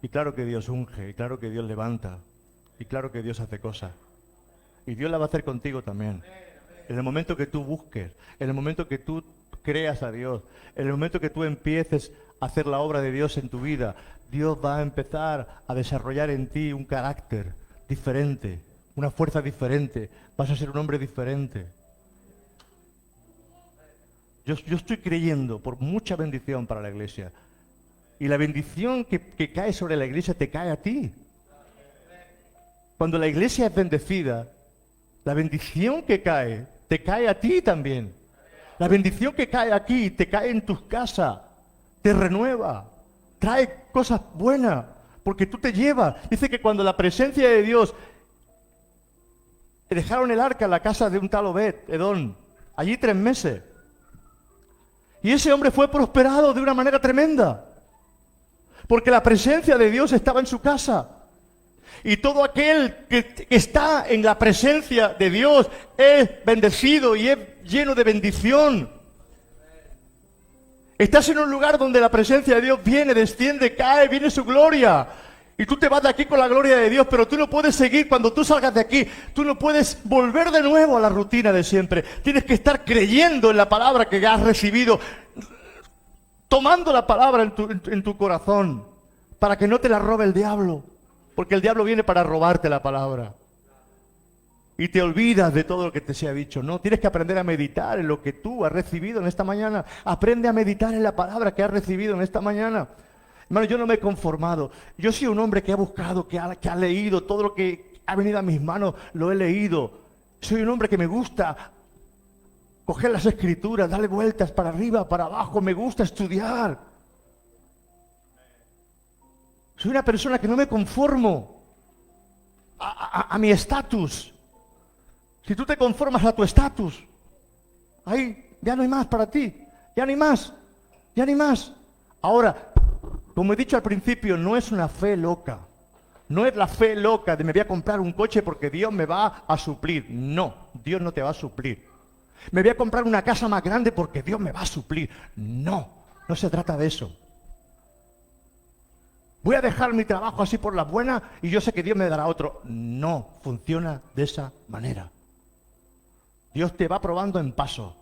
Y claro que Dios unge, y claro que Dios levanta, y claro que Dios hace cosas. Y Dios la va a hacer contigo también. En el momento que tú busques, en el momento que tú creas a Dios, en el momento que tú empieces a hacer la obra de Dios en tu vida, Dios va a empezar a desarrollar en ti un carácter diferente, una fuerza diferente, vas a ser un hombre diferente. Yo estoy creyendo por mucha bendición para la iglesia. Y la bendición que cae sobre la iglesia te cae a ti. Cuando la iglesia es bendecida, la bendición que cae, te cae a ti también. La bendición que cae aquí, te cae en tu casa, te renueva, trae cosas buenas, porque tú te llevas. Dice que cuando la presencia de Dios, dejaron el arca en la casa de un tal Obed-Edom, allí 3 meses. Y ese hombre fue prosperado de una manera tremenda, porque la presencia de Dios estaba en su casa. Y todo aquel que está en la presencia de Dios es bendecido y es lleno de bendición. Estás en un lugar donde la presencia de Dios viene, desciende, cae, viene su gloria. Y tú te vas de aquí con la gloria de Dios, pero tú no puedes seguir cuando tú salgas de aquí. Tú no puedes volver de nuevo a la rutina de siempre. Tienes que estar creyendo en la palabra que has recibido, tomando la palabra en tu corazón, para que no te la robe el diablo. Porque el diablo viene para robarte la palabra. Y te olvidas de todo lo que te se ha dicho. No, tienes que aprender a meditar en lo que tú has recibido en esta mañana. Aprende a meditar en la palabra que has recibido en esta mañana. Hermano, yo no me he conformado. Yo soy un hombre que ha buscado, que ha leído. Todo lo que ha venido a mis manos lo he leído. Soy un hombre que me gusta coger las escrituras, darle vueltas para arriba, para abajo. Me gusta estudiar. Soy una persona que no me conformo a mi estatus. Si tú te conformas a tu estatus, ahí ya no hay más para ti. Ya no hay más. Ya no hay más. Ahora, como he dicho al principio, no es una fe loca. No es la fe loca de me voy a comprar un coche porque Dios me va a suplir. No, Dios no te va a suplir. Me voy a comprar una casa más grande porque Dios me va a suplir. No, no se trata de eso. Voy a dejar mi trabajo así por las buenas y yo sé que Dios me dará otro. No funciona de esa manera. Dios te va probando en pasos.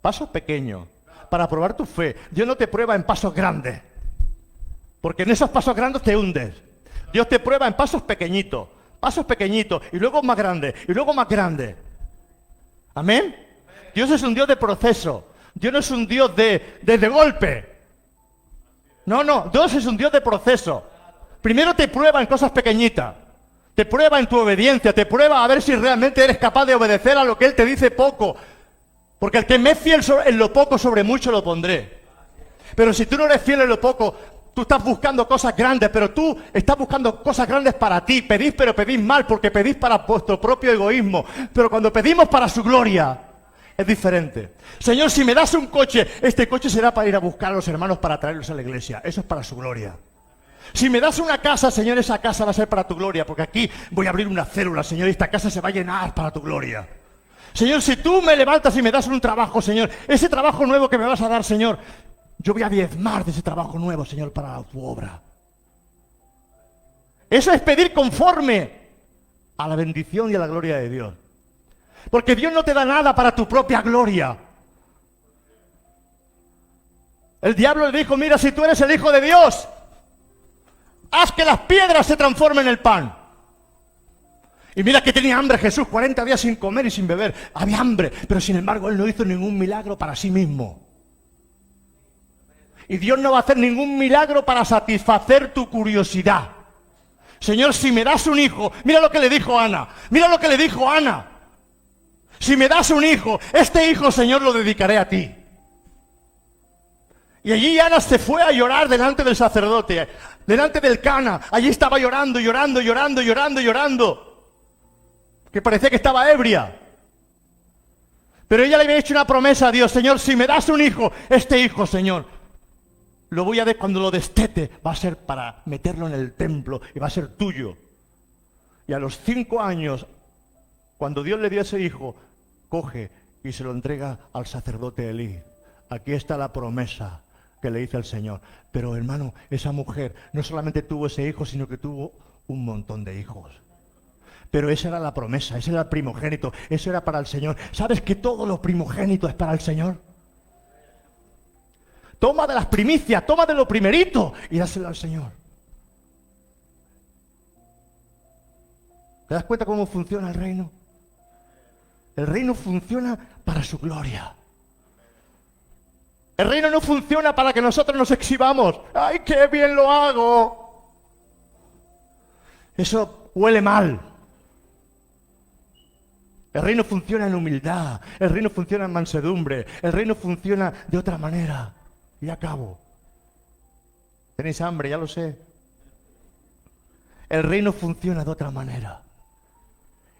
Pasos pequeños. Para probar tu fe. Dios no te prueba en pasos grandes. Porque en esos pasos grandes te hundes. Dios te prueba en pasos pequeñitos. Pasos pequeñitos. Y luego más grandes. Y luego más grandes. ¿Amén? Dios es un Dios de proceso. Dios no es un Dios de golpe. No, Dios es un Dios de proceso. Primero te prueba en cosas pequeñitas. Te prueba en tu obediencia. Te prueba a ver si realmente eres capaz de obedecer a lo que Él te dice poco. Porque el que me es fiel en lo poco, sobre mucho lo pondré. Pero si tú no eres fiel en lo poco, tú estás buscando cosas grandes, pero tú estás buscando cosas grandes para ti. Pedís, pero pedís mal, porque pedís para vuestro propio egoísmo. Pero cuando pedimos para su gloria, es diferente. Señor, si me das un coche, este coche será para ir a buscar a los hermanos para traerlos a la iglesia. Eso es para su gloria. Si me das una casa, Señor, esa casa va a ser para tu gloria, porque aquí voy a abrir una célula, Señor, y esta casa se va a llenar para tu gloria. Señor, si tú me levantas y me das un trabajo, Señor, ese trabajo nuevo que me vas a dar, Señor, yo voy a diezmar de ese trabajo nuevo, Señor, para tu obra. Eso es pedir conforme a la bendición y a la gloria de Dios. Porque Dios no te da nada para tu propia gloria. El diablo le dijo, mira, si tú eres el Hijo de Dios, haz que las piedras se transformen en el pan. Y mira que tenía hambre Jesús, 40 días sin comer y sin beber. Había hambre, pero sin embargo Él no hizo ningún milagro para sí mismo. Y Dios no va a hacer ningún milagro para satisfacer tu curiosidad. Señor, si me das un hijo, mira lo que le dijo Ana, mira lo que le dijo Ana. Si me das un hijo, este hijo, Señor, lo dedicaré a ti. Y allí Ana se fue a llorar delante del sacerdote, delante del Cana. Allí estaba llorando, llorando, llorando, llorando, llorando. Que parecía que estaba ebria. Pero ella le había hecho una promesa a Dios, Señor, si me das un hijo, este hijo, Señor, lo voy a dar cuando lo destete, va a ser para meterlo en el templo y va a ser tuyo. Y a los 5 años, cuando Dios le dio ese hijo, coge y se lo entrega al sacerdote Elí. Aquí está la promesa que le hizo el Señor. Pero hermano, esa mujer no solamente tuvo ese hijo, sino que tuvo un montón de hijos. Pero esa era la promesa, ese era el primogénito, eso era para el Señor. ¿Sabes que todo lo primogénito es para el Señor? Toma de las primicias, toma de lo primerito y dáselo al Señor. ¿Te das cuenta cómo funciona el reino? El reino funciona para su gloria. El reino no funciona para que nosotros nos exhibamos. ¡Ay, qué bien lo hago! Eso huele mal. El reino funciona en humildad, el reino funciona en mansedumbre, el reino funciona de otra manera. Y acabo. Tenéis hambre, ya lo sé. El reino funciona de otra manera.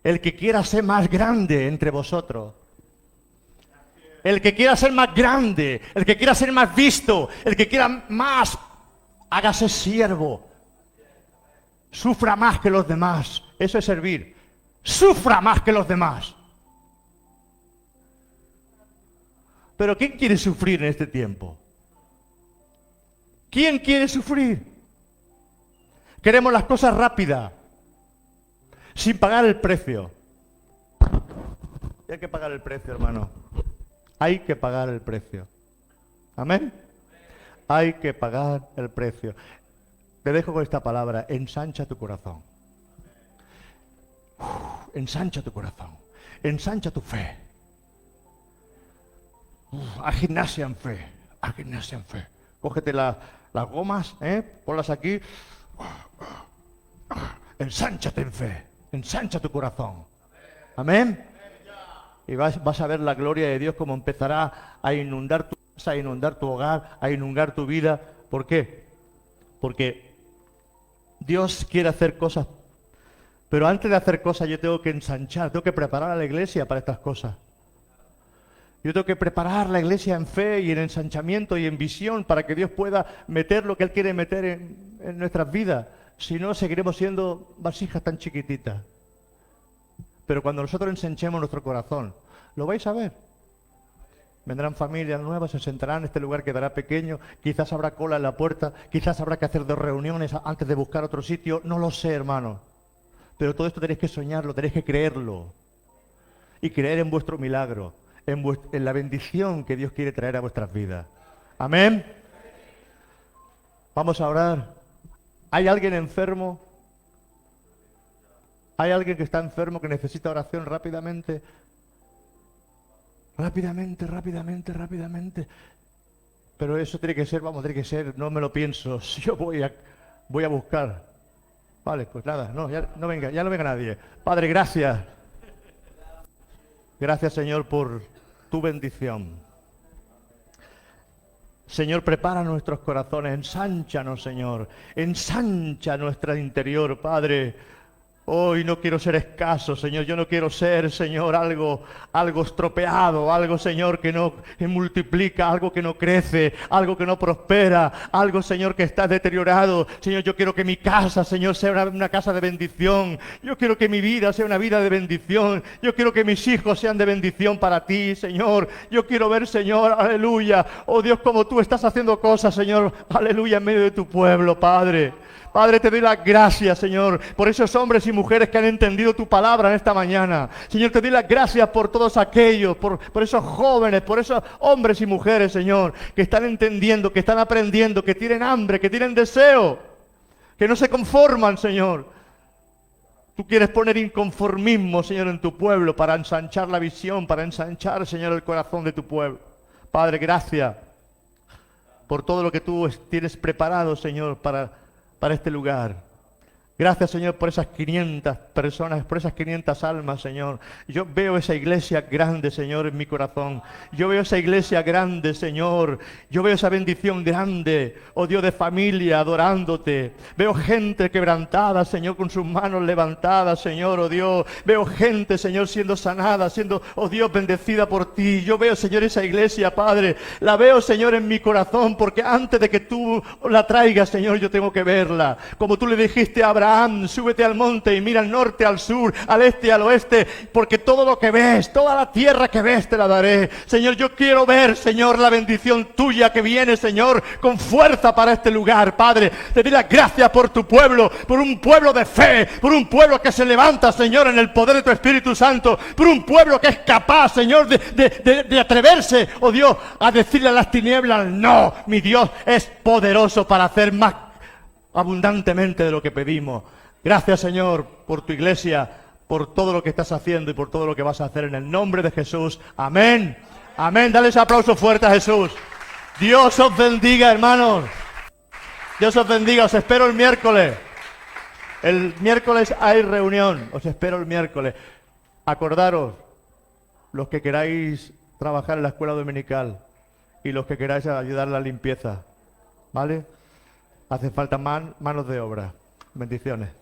El que quiera ser más grande entre vosotros, el que quiera ser más grande, el que quiera ser más visto, el que quiera más, hágase siervo. Sufra más que los demás. Eso es servir. Sufra más que los demás. Pero ¿quién quiere sufrir en este tiempo? ¿Quién quiere sufrir? Queremos las cosas rápidas, sin pagar el precio. Y hay que pagar el precio, hermano. Hay que pagar el precio. ¿Amén? Hay que pagar el precio. Te dejo con esta palabra: ensancha tu corazón. Ensancha tu corazón. Ensancha tu fe. Haz gimnasia en fe. Haz gimnasia en fe. Cógete las gomas, ponlas aquí. Ensánchate en fe. Ensancha tu corazón. Amén. Y vas a ver la gloria de Dios como empezará a inundar tu casa, a inundar tu hogar, a inundar tu vida. ¿Por qué? Porque Dios quiere hacer cosas. Pero antes de hacer cosas yo tengo que ensanchar, tengo que preparar a la iglesia para estas cosas. Yo tengo que preparar la iglesia en fe y en ensanchamiento y en visión para que Dios pueda meter lo que Él quiere meter en nuestras vidas. Si no, seguiremos siendo vasijas tan chiquititas. Pero cuando nosotros ensanchemos nuestro corazón, lo vais a ver. Vendrán familias nuevas, se sentarán, este lugar quedará pequeño, quizás habrá cola en la puerta, quizás habrá que hacer 2 reuniones antes de buscar otro sitio, no lo sé, hermano. Pero todo esto tenéis que soñarlo, tenéis que creerlo. Y creer en vuestro milagro, en la bendición que Dios quiere traer a vuestras vidas. Amén. Vamos a orar. ¿Hay alguien enfermo? ¿Hay alguien que está enfermo que necesita oración rápidamente? Rápidamente, rápidamente, rápidamente. Pero eso tiene que ser, tiene que ser, no me lo pienso. Yo voy a buscar. Vale, pues nada, ya no venga nadie. Padre, gracias. Gracias, Señor, por tu bendición. Señor, prepara nuestros corazones, ensánchanos, Señor. Ensancha nuestro interior, Padre. Hoy no quiero ser escaso, Señor. Yo no quiero ser, Señor, algo estropeado, algo, Señor, que no que multiplica, algo que no crece, algo que no prospera, algo, Señor, que está deteriorado. Señor, yo quiero que mi casa, Señor, sea una casa de bendición. Yo quiero que mi vida sea una vida de bendición. Yo quiero que mis hijos sean de bendición para ti, Señor. Yo quiero ver, Señor, aleluya. Oh Dios, como tú estás haciendo cosas, Señor, aleluya, en medio de tu pueblo, Padre. Padre, te doy las gracias, Señor, por esos hombres y mujeres que han entendido tu palabra en esta mañana. Señor, te doy las gracias por todos aquellos, por esos jóvenes, por esos hombres y mujeres, Señor, que están entendiendo, que están aprendiendo, que tienen hambre, que tienen deseo, que no se conforman, Señor. Tú quieres poner inconformismo, Señor, en tu pueblo para ensanchar la visión, para ensanchar, Señor, el corazón de tu pueblo. Padre, gracias por todo lo que tú tienes preparado, Señor, para este lugar. Gracias, Señor, por esas 500 personas, por esas 500 almas, Señor. Yo veo esa iglesia grande, Señor, en mi corazón. Yo veo esa iglesia grande, Señor. Yo veo esa bendición grande, oh Dios, de familia, adorándote. Veo gente quebrantada, Señor, con sus manos levantadas, Señor, oh Dios. Veo gente, Señor, siendo sanada, siendo, oh Dios, bendecida por ti. Yo veo, Señor, esa iglesia, Padre. La veo, Señor, en mi corazón, porque antes de que tú la traigas, Señor, yo tengo que verla. Como tú le dijiste a Abraham, súbete al monte y mira al norte, al sur, al este y al oeste, porque todo lo que ves, toda la tierra que ves te la daré. Señor, yo quiero ver, Señor, la bendición tuya que viene, Señor, con fuerza para este lugar, Padre. Te doy las gracias por tu pueblo, por un pueblo de fe, por un pueblo que se levanta, Señor, en el poder de tu Espíritu Santo, por un pueblo que es capaz, Señor, de atreverse, oh Dios, a decirle a las tinieblas, no, mi Dios es poderoso para hacer más abundantemente de lo que pedimos. Gracias, Señor, por tu iglesia, por todo lo que estás haciendo y por todo lo que vas a hacer en el nombre de Jesús. Amén. Amén. Dale ese aplauso fuerte a Jesús. Dios os bendiga, hermanos. Dios os bendiga. Os espero el miércoles. El miércoles hay reunión. Os espero el miércoles. Acordaros, los que queráis trabajar en la escuela dominical y los que queráis ayudar a la limpieza, ¿vale? Hace falta manos de obra. Bendiciones.